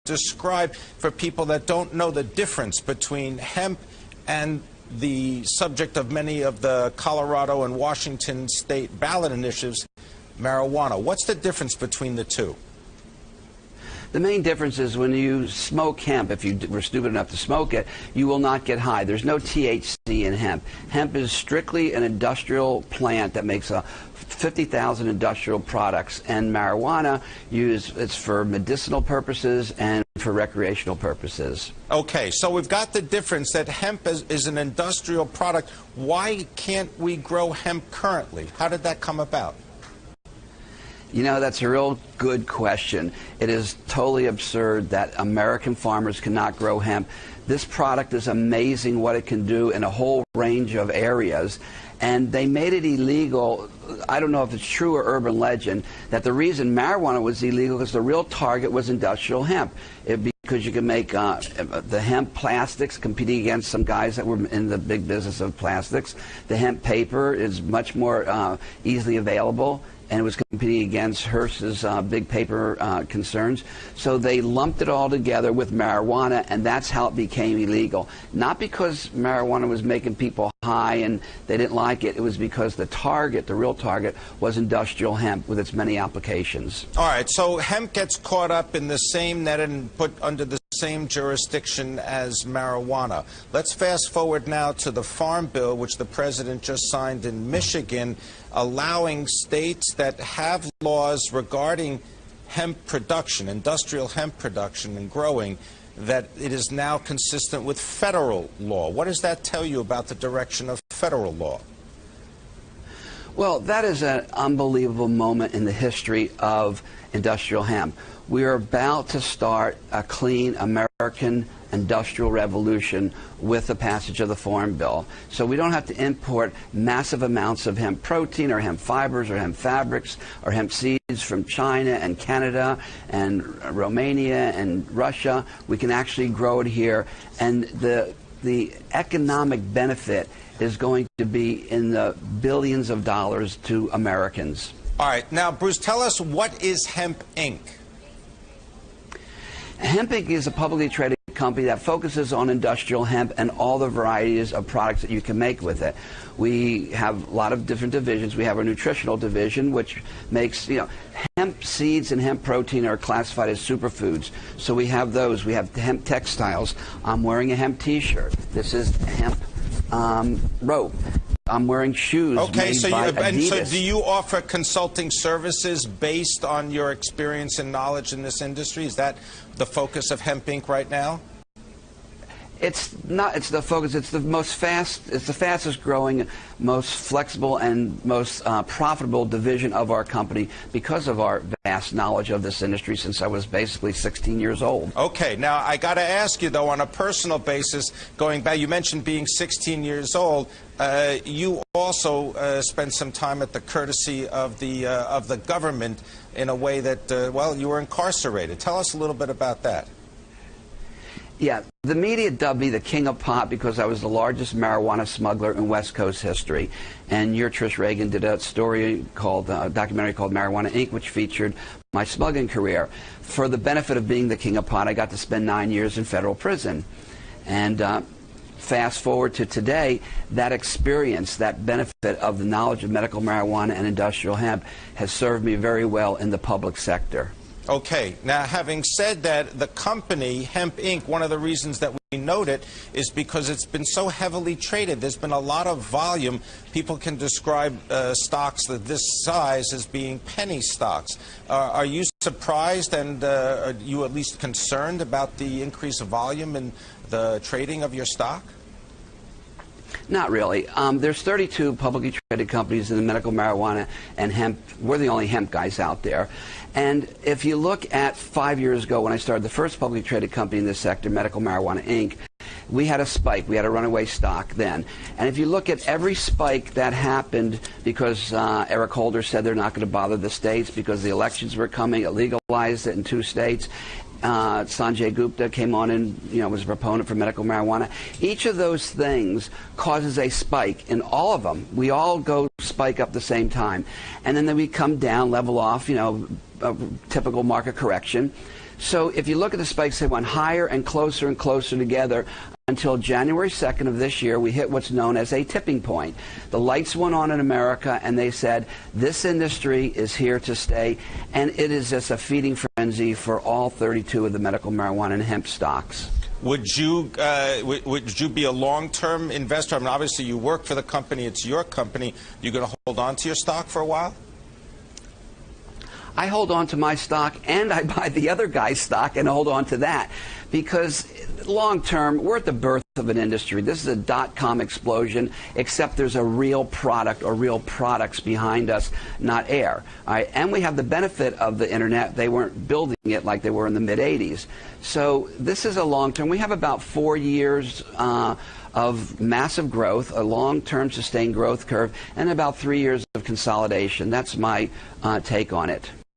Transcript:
describe for people that don't know the difference between hemp and the subject of many of the Colorado and Washington state ballot initiatives, marijuana. What's the difference between the two? The main difference is when you smoke hemp, if you were stupid enough to smoke it, you will not get high. There's no THC in hemp. Hemp is strictly an industrial plant that makes 50,000 industrial products, and marijuana it's for medicinal purposes and for recreational purposes. Okay, so we've got the difference that hemp is an industrial product. Why can't we grow hemp currently? How did that come about? You know, that's a real good question. It is totally absurd that American farmers cannot grow hemp. This product is amazing what it can do in a whole range of areas. And they made it illegal. I don't know if it's true or urban legend, that the reason marijuana was illegal is the real target was industrial hemp. Because you can make the hemp plastics, competing against some guys that were in the big business of plastics. The hemp paper is much more easily available, and it was competing against Hearst's big paper concerns. So they lumped it all together with marijuana, and that's how it became illegal. Not because marijuana was making people high and they didn't like it. It was because the target, the real target, was industrial hemp with its many applications. All right, so hemp gets caught up in the same net and put under the same jurisdiction as marijuana. Let's fast forward now to the Farm Bill, which the President just signed in Michigan, allowing states that have laws regarding hemp production, industrial hemp production and growing, that it is now consistent with federal law. What does that tell you about the direction of federal law? Well, that is an unbelievable moment in the history of industrial hemp. We are about to start a clean American industrial revolution with the passage of the Farm Bill. So we don't have to import massive amounts of hemp protein or hemp fibers or hemp fabrics or hemp seeds from China and Canada and Romania and Russia. We can actually grow it here, and the economic benefit is going to be in the billions of dollars to Americans. All right. Now, Bruce, tell us, what is Hemp Inc.? Hemp Inc. is a publicly traded company that focuses on industrial hemp and all the varieties of products that you can make with it. We have a lot of different divisions. We have our nutritional division, which makes, hemp seeds and hemp protein are classified as superfoods. So we have those. We have hemp textiles. I'm wearing a hemp t-shirt. This is hemp rope. I'm wearing shoes made by Adidas. So do you offer consulting services based on your experience and knowledge in this industry? Is that the focus of Hemp Inc. right now? It's not. It's the focus. It's the fastest growing, most flexible, and most profitable division of our company because of our vast knowledge of this industry since I was basically 16 years old. Okay. Now, I got to ask you, though, on a personal basis, going back, you mentioned being 16 years old. You also spent some time at the courtesy of the government in a way that, well, you were incarcerated. Tell us a little bit about that. Yeah, the media dubbed me the king of pot because I was the largest marijuana smuggler in West Coast history. And your Trish Reagan did a story called, a documentary called Marijuana Inc., which featured my smuggling career. For the benefit of being the king of pot, I got to spend 9 years in federal prison. And fast forward to today, that experience, that benefit of the knowledge of medical marijuana and industrial hemp has served me very well in the public sector. Okay. Now, having said that, the company, Hemp Inc., one of the reasons that we note it is because it's been so heavily traded. There's been a lot of volume. People can describe stocks of this size as being penny stocks. Are you surprised, and are you at least concerned about the increase of volume in the trading of your stock? Not really. There's 32 publicly traded companies in the medical marijuana and hemp. We're the only hemp guys out there. And if you look at 5 years ago when I started the first publicly traded company in this sector, Medical Marijuana Inc., we had a spike. We had a runaway stock then. And if you look at every spike that happened because Eric Holder said they're not going to bother the states because the elections were coming, it legalized it in 2 states. Sanjay Gupta came on and was a proponent for medical marijuana. Each of those things causes a spike in all of them. We all go spike up the same time, and then we come down, level off, a typical market correction. So if you look at the spikes, they went higher and closer together until January 2nd of this year. We hit what's known as a tipping point. The lights went on in America, and they said, this industry is here to stay, and it is just a feeding frenzy for all 32 of the medical marijuana and hemp stocks. Would you be a long-term investor? I mean, obviously you work for the company, it's your company. You're going to hold on to your stock for a while? I hold on to my stock, and I buy the other guy's stock and hold on to that, because long term, we're at the birth of an industry. This is a dot-com explosion, except there's a real product or real products behind us, not air. All right? And we have the benefit of the internet. They weren't building it like they were in the mid-'80s. So this is a long term. We have about 4 years of massive growth, a long-term sustained growth curve, and about 3 years of consolidation. That's my take on it.